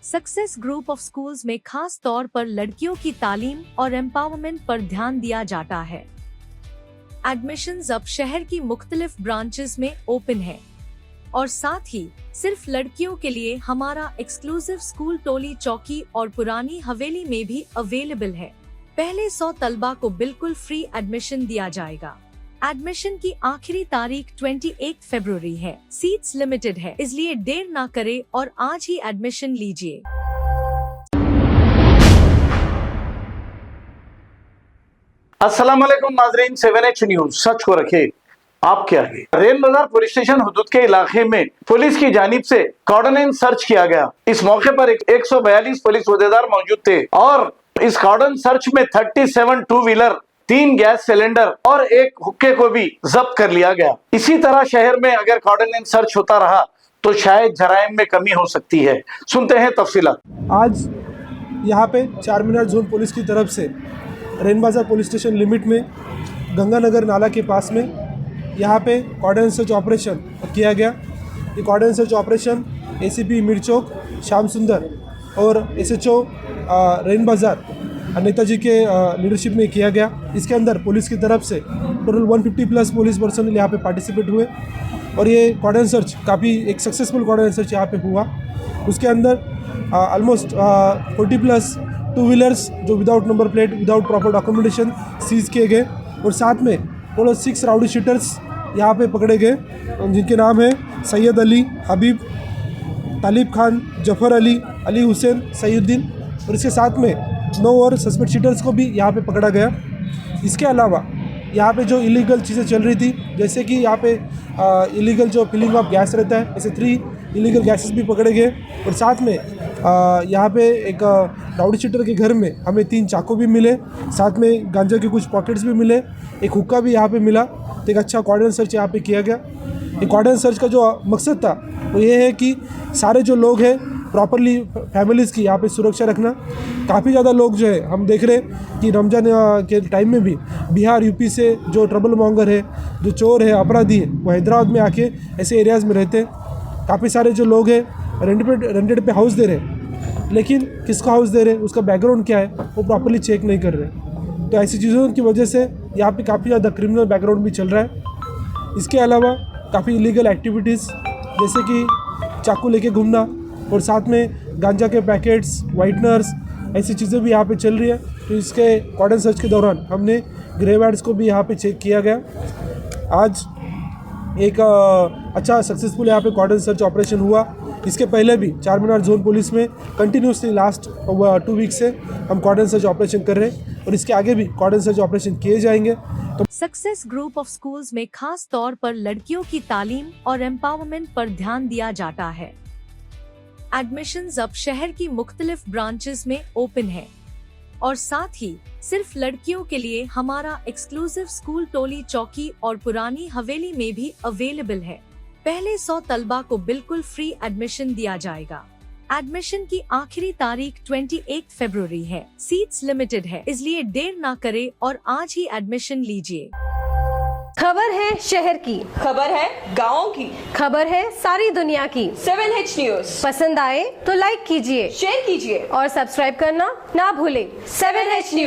Success group of schools में खास तौर पर लड़कियों की तालीम और एम्पावरमेंट पर ध्यान दिया जाता है। एडमिशंस अब शहर की मुख्तलिफ ब्रांचेस में ओपन है और साथ ही सिर्फ लड़कियों के लिए हमारा एक्सक्लूसिव स्कूल टोली चौकी और पुरानी हवेली में भी अवेलेबल है। पहले 100 तलबा को बिल्कुल फ्री एडमिशन दिया जाएगा। एडमिशन की आखिरी तारीख 28 फरवरी है। सीट्स लिमिटेड है, इसलिए देर ना करें और आज ही एडमिशन लीजिए। अस्सलाम वालेकुम नाज़रीन, 7H न्यूज सच को रखे आपके आगे। रेन बाजार पुलिस स्टेशन हुदूद के इलाके में पुलिस की जानिब से कॉर्डन सर्च किया गया। इस मौके पर 142 पुलिस ओहदेदार मौजूद थे और इस कॉर्डन सर्च में 37 टू व्हीलर, 3 गैस सिलेंडर और 1 हुक्के को भी जब्त कर लिया गया। इसी तरह शहर में अगर कॉर्डन सर्च होता रहा तो शायद जराइम में कमी हो सकती है। सुनते हैं तफसीलात। आज यहाँ पे 4 मीनार जोन पुलिस की तरफ से रेन बाजार पुलिस स्टेशन लिमिट में गंगानगर नाला के पास में यहाँ पे कॉर्डन सर्च ऑपरेशन किया गया। ये कॉर्डन सर्च ऑपरेशन ACP मिर्चोक श्याम सुंदर और SHO रेन बाजार नेताजी के लीडरशिप में किया गया। इसके अंदर पुलिस की तरफ से टोटल 150 प्लस पुलिस पर्सनल यहाँ पे पार्टिसिपेट हुए और ये कॉर्डन सर्च काफ़ी एक सक्सेसफुल कॉर्डन सर्च यहाँ पे हुआ। उसके अंदर ऑलमोस्ट 40 प्लस टू व्हीलर्स जो without number plate, without proper documentation seize किए गए और साथ में टोटल 6 राउडी शीटर्स यहाँ पे पकड़े गए, जिनके नाम है सैयद अली, हबीब, तालिब खान, जफर अली, अली हुसैन, सईउद्दीन और इसके साथ में 9 और सस्पेक्ट शीटर्स को भी यहाँ पे पकड़ा गया। इसके अलावा यहाँ पे जो इलीगल चीज़ें चल रही थी, जैसे कि यहाँ पे इलीगल जो फिलिंग ऑफ गैस रहता है, ऐसे 3 इलीगल गैसेस भी पकड़े गए और साथ में यहाँ पे एक राउडी शीटर के घर में हमें 3 चाकू भी मिले, साथ में गांजा के कुछ पॉकेट्स भी मिले, एक हुक्का भी यहाँ पे मिला। तो एक अच्छा कॉर्डन सर्च यहाँ पे किया गया। ये कॉर्डन सर्च का जो मकसद था वो ये है कि सारे जो लोग हैं प्रॉपरली फैमिलीज़ की यहाँ पे सुरक्षा रखना। काफ़ी ज़्यादा लोग जो है हम देख रहे हैं कि रमज़ान के टाइम में भी बिहार यूपी से जो ट्रबल मॉन्गर है, जो चोर है, अपराधी है, वो हैदराबाद में आके ऐसे एरियाज़ में रहते हैं। काफ़ी सारे जो लोग हैं रेंटेड पे हाउस दे रहे हैं, लेकिन किसको हाउस दे रहे हैं, उसका बैकग्राउंड क्या है, वो प्रॉपरली चेक नहीं कर रहे। तो ऐसी चीज़ों की वजह से यहाँ पे काफ़ी ज़्यादा क्रिमिनल बैकग्राउंड भी चल रहा है। इसके अलावा काफ़ी इलीगल एक्टिविटीज़ जैसे कि चाकू लेके घूमना और साथ में गांजा के पैकेट्स, वाइटनर्स, ऐसी चीज़ें भी यहाँ पे चल रही है। तो इसके कॉर्डन सर्च के दौरान हमने ग्रे वार्ड्स को भी यहाँ पे चेक किया गया। आज एक अच्छा सक्सेसफुल यहाँ पे कॉर्डन सर्च ऑपरेशन हुआ। इसके पहले भी 4 मीनार जोन पुलिस में कंटिन्यूसली लास्ट 2 वीक से हम कॉर्डन सर्च ऑपरेशन कर रहे हैं और इसके आगे भी कॉर्डन सर्च ऑपरेशन किए जाएंगे। तो सक्सेस ग्रुप ऑफ स्कूल्स में खास तौर पर लड़कियों की तालीम और एम्पावरमेंट पर ध्यान दिया जाता है। एडमिशंस अब शहर की मुख्तलिफ ब्रांचेस में ओपन है और साथ ही सिर्फ लड़कियों के लिए हमारा एक्सक्लूसिव स्कूल टोली चौकी और पुरानी हवेली में भी अवेलेबल है। पहले 100 तलबा को बिल्कुल फ्री एडमिशन दिया जाएगा। एडमिशन की आखिरी तारीख 28 फरवरी है। सीट्स लिमिटेड है, इसलिए देर ना करें और आज ही एडमिशन लीजिए। खबर है शहर की, खबर है गाँव की, खबर है सारी दुनिया की। 7H न्यूज पसंद आए तो लाइक कीजिए, शेयर कीजिए और सब्सक्राइब करना ना भूलें। 7H news.